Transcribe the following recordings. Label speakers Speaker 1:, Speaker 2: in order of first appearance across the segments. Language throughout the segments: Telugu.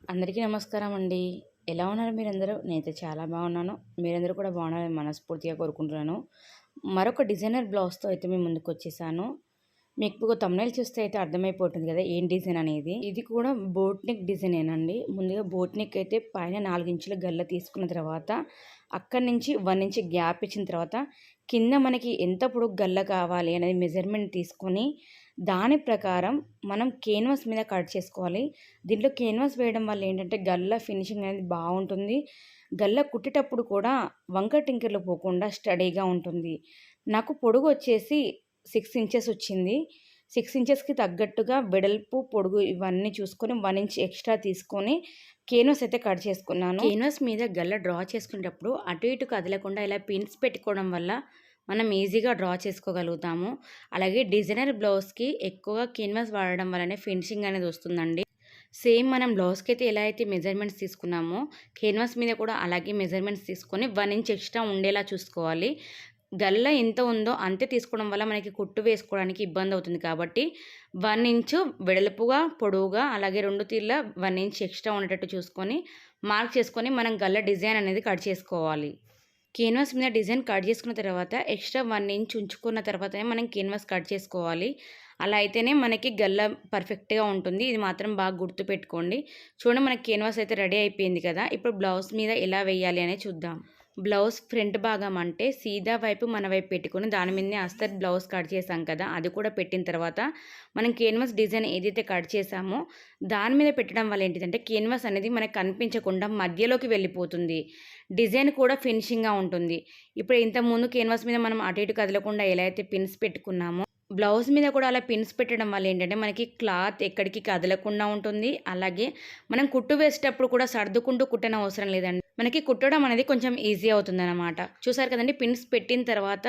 Speaker 1: అందరికీ నమస్కారం అండి. ఎలా ఉన్నారు మీరందరూ? నేనైతే చాలా బాగున్నాను. మీరందరూ కూడా బాగున్నారని మనస్ఫూర్తిగా కోరుకుంటున్నాను. మరొక డిజైనర్ బ్లౌజ్‌తో అయితే మీ ముందుకొచ్చేసాను. మీకు థంబ్‌నెయిల్ చూస్తే అయితే అర్థమైపోతుంది కదా ఏం డిజైన్ అనేది. ఇది కూడా బోట్ నెక్ డిజైనేనండి. ముందుగా బోట్ నెక్ అయితే పైన 4 ఇంచుల గల్ల తీసుకున్న తర్వాత అక్కడి నుంచి 1 ఇంచ్ గ్యాప్ ఇచ్చిన తర్వాత కింద మనకి ఎంత పొడుగు గల్ల కావాలి అనేది మెజర్మెంట్ తీసుకొని దాని ప్రకారం మనం కేన్వాస్ మీద కట్ చేసుకోవాలి. దీంట్లో కేన్వాస్ వేయడం వల్ల ఏంటంటే గల్ల ఫినిషింగ్ అనేది బాగుంటుంది. గల్ల కుట్టేటప్పుడు కూడా వంకర టింకర్లు పోకుండా స్టడీగా ఉంటుంది. నాకు పొడుగు వచ్చేసి 6 ఇంచెస్ వచ్చింది. 6 ఇంచెస్‌కి తగ్గట్టుగా వెడల్పు, పొడుగు ఇవన్నీ చూసుకొని 1 ఇంచ్ ఎక్స్ట్రా తీసుకొని కేన్వాస్ అయితే కట్ చేసుకున్నాను. కేన్వాస్ మీద గల్ల డ్రా చేసుకునేటప్పుడు అటు ఇటు కదలకుండా ఇలా పిన్స్ పెట్టుకోవడం వల్ల మనం ఈజీగా డ్రా చేసుకోగలుగుతాము. అలాగే డిజైనర్ బ్లౌజ్‌కి ఎక్కువగా కేన్వాస్ వాడడం వల్లనే ఫినిషింగ్ అనేది వస్తుందండి. సేమ్ మనం బ్లౌజ్‌కి అయితే ఎలా అయితే మెజర్మెంట్స్ తీసుకున్నామో కేన్వాస్ మీద కూడా అలాగే మెజర్మెంట్స్ తీసుకొని 1 ఇంచ్ ఎక్స్ట్రా ఉండేలా చూసుకోవాలి. గల్ల ఎంత ఉందో అంతే తీసుకోవడం వల్ల మనకి కుట్టు వేసుకోవడానికి ఇబ్బంది అవుతుంది కాబట్టి 1 ఇంచు వెడల్పుగా, పొడవుగా అలాగే 2 తీర్ల 1 ఇంచ్ ఎక్స్ట్రా ఉండేటట్టు చూసుకొని మార్క్ చేసుకొని మనం గల్ల డిజైన్ అనేది కట్ చేసుకోవాలి. కేన్వాస్ మీద డిజైన్ కట్ చేసుకున్న తర్వాత ఎక్స్ట్రా 1 ఇంచ్ ఉంచుకున్న తర్వాతనే మనం కేన్వాస్ కట్ చేసుకోవాలి. అలా అయితేనే మనకి గల్ల పర్ఫెక్ట్‌గా ఉంటుంది. ఇది మాత్రం బాగా గుర్తుపెట్టుకోండి. చూడండి మనకి కేన్వాస్ అయితే రెడీ అయిపోయింది కదా! ఇప్పుడు బ్లౌజ్ మీద ఎలా వేయాలి అనేది చూద్దాం. బ్లౌజ్ ఫ్రంట్ భాగం అంటే సీదా వైపు మన వైపు పెట్టుకొని దాని మీదనే అస్తర్ బ్లౌజ్ కట్ చేసాం కదా! అది కూడా పెట్టిన తర్వాత మనం కేన్వాస్ డిజైన్ ఏదైతే కట్ చేసామో దాని మీద పెట్టడం వల్ల ఏంటిదంటే కేన్వాస్ అనేది మనకు కనిపించకుండా మధ్యలోకి వెళ్ళిపోతుంది. డిజైన్ కూడా ఫినిషింగ్‌గా ఉంటుంది. ఇప్పుడు ఇంతకుముందు కేన్వాస్ మీద మనం అటు ఇటు కదలకుండా ఎలా అయితే పిన్స్ పెట్టుకున్నామో బ్లౌజ్ మీద కూడా అలా పిన్స్ పెట్టడం వల్ల ఏంటంటే మనకి క్లాత్ ఎక్కడికి కదలకుండా ఉంటుంది. అలాగే మనం కుట్టు వేసేటప్పుడు కూడా సర్దుకుంటూ కుట్టనవసరం లేదండి. మనకి కుట్టడం అనేది కొంచెం ఈజీ అవుతుందన్నమాట. చూసారు కదండీ పిన్స్ పెట్టిన తర్వాత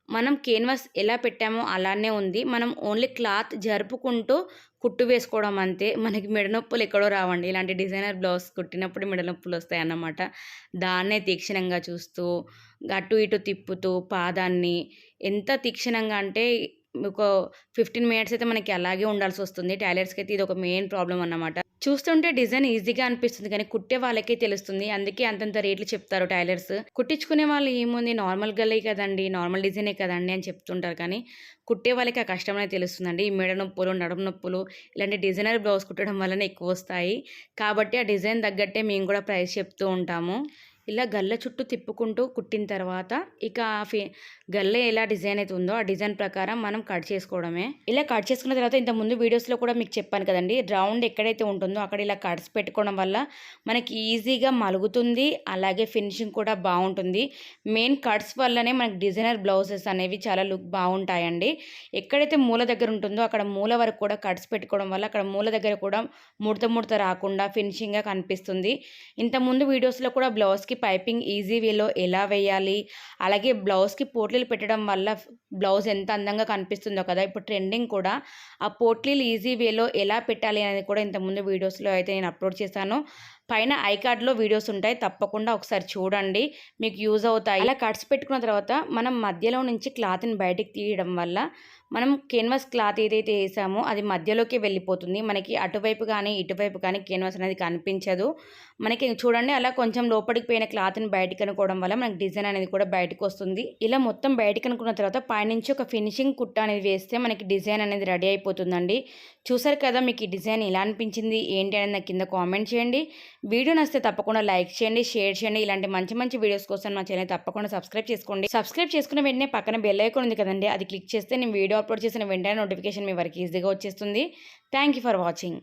Speaker 1: మనం కేన్వాస్ ఎలా పెట్టామో అలానే ఉంది. మనం ఓన్లీ క్లాత్ జరుపుకుంటూ కుట్టు వేసుకోవడం అంతే. మనకి మెడ నొప్పులు ఎక్కడో రావండి. ఇలాంటి డిజైనర్ బ్లౌజ్ కుట్టినప్పుడు మెడ నొప్పులు వస్తాయన్నమాట. దాన్నే తీక్షణంగా చూస్తూ అటు ఇటు తిప్పుతూ పాదాన్ని ఎంత తీక్షణంగా అంటే ఒక 15 మినిట్స్ అయితే మనకి అలాగే ఉండాల్సొస్తుంది. టైలర్స్‌కి అయితే ఇది ఒక మెయిన్ ప్రాబ్లమ్ అన్నమాట. చూస్తుంటే డిజైన్ ఈజీగా అనిపిస్తుంది కానీ కుట్టే వాళ్ళకే తెలుస్తుంది. అందుకే అంతంత రేట్లు చెప్తారు టైలర్స్. కుట్టించుకునే వాళ్ళు ఏముంది నార్మల్ గల్లే కదండీ, నార్మల్ డిజైనే కదండీ అని చెప్తుంటారు కానీ కుట్టే వాళ్ళకి ఆ కష్టం అనేది తెలుస్తుందండి. ఈ మెడ నొప్పులు, నడుము నొప్పులు ఇలాంటి డిజైనర్ బ్లౌజ్ కుట్టడం వల్లనే ఎక్కువొస్తాయి. కాబట్టి ఆ డిజైన్ తగ్గట్టే మేము కూడా ప్రైస్ చెప్తూ ఉంటాము. ఇలా గల్ల చుట్టూ తిప్పుకుంటూ కుట్టిన తర్వాత ఇక గల్ల ఎలా డిజైన్ అయితే ఉందో ఆ డిజైన్ ప్రకారం మనం కట్ చేసుకోవడమే. ఇలా కట్ చేసుకున్న తర్వాత ఇంతకుముందు వీడియోస్లో కూడా మీకు చెప్పాను కదండి, రౌండ్ ఎక్కడైతే ఉంటుందో అక్కడ ఇలా కట్స్ పెట్టుకోవడం వల్ల మనకి ఈజీగా మలుగుతుంది. అలాగే ఫినిషింగ్ కూడా బాగుంటుంది. మెయిన్ కట్స్ వల్లనే మనకి డిజైనర్ బ్లౌజెస్ అనేవి చాలా లుక్ బాగుంటాయండి. ఎక్కడైతే మూల దగ్గర ఉంటుందో అక్కడ మూల వరకు కూడా కట్స్ పెట్టుకోవడం వల్ల అక్కడ మూల దగ్గర కూడా ముడత ముడత రాకుండా ఫినిషింగ్గా కనిపిస్తుంది. ఇంతకుముందు వీడియోస్లో కూడా బ్లౌజ్కి పైపింగ్ ఈజీ వేలో ఎలా వేయాలి, అలాగే బ్లౌజ్కి పోట్లీలు పెట్టడం వల్ల బ్లౌజ్ ఎంత అందంగా కనిపిస్తుందో కదా, ఇప్పుడు ట్రెండింగ్ కూడా ఆ పోట్లీలు ఈజీ వేలో ఎలా పెట్టాలి అనేది కూడా ఇంతకుముందు వీడియోస్లో అయితే నేను అప్లోడ్ చేశాను. పైన ఐ కార్డ్లో వీడియోస్ ఉంటాయి, తప్పకుండా ఒకసారి చూడండి, మీకు యూజ్ అవుతాయి. అలా కట్స్ పెట్టుకున్న తర్వాత మనం మధ్యలో నుంచి క్లాత్ని బయటికి తీయడం వల్ల మనం కెన్వాస్ క్లాత్ ఏదైతే వేసామో అది మధ్యలోకి వెళ్ళిపోతుంది. మనకి అటువైపు కానీ ఇటువైపు కానీ కెన్వాస్ అనేది కనిపించదు. మనకి చూడండి అలా కొంచెం లోపలికి పోయిన క్లాత్ని బయటికి అనుకోవడం వల్ల మనకి డిజైన్ అనేది కూడా బయటకు వస్తుంది. ఇలా మొత్తం బయటికి అనుకున్న తర్వాత పైనుంచి ఒక ఫినిషింగ్ కుట్ట అనేది వేస్తే మనకి డిజైన్ అనేది రెడీ అయిపోతుందండి. చూసారు కదా, మీకు ఈ డిజైన్ ఎలా అనిపించింది ఏంటి అనేది నాకు కింద కామెంట్ చేయండి. వీడియో నచ్చితే తప్పకుండా లైక్ చేయండి, షేర్ చేయండి. ఇలాంటి మంచి మంచి వీడియోస్ కోసం మా ఛానల్ తప్పకుండా సబ్స్క్రైబ్ చేసుకోండి. సబ్స్క్రైబ్ చేసుకున్న వెంటనే పక్కన బెల్ ఐకాన్ ఉంది కదండి, అది క్లిక్ చేస్తే నేను వీడియో అప్లోడ్ చేసిన వెంటనే నోటిఫికేషన్ మీ వరకు ఈజీగా వచ్చేస్తుంది. Thank you for watching.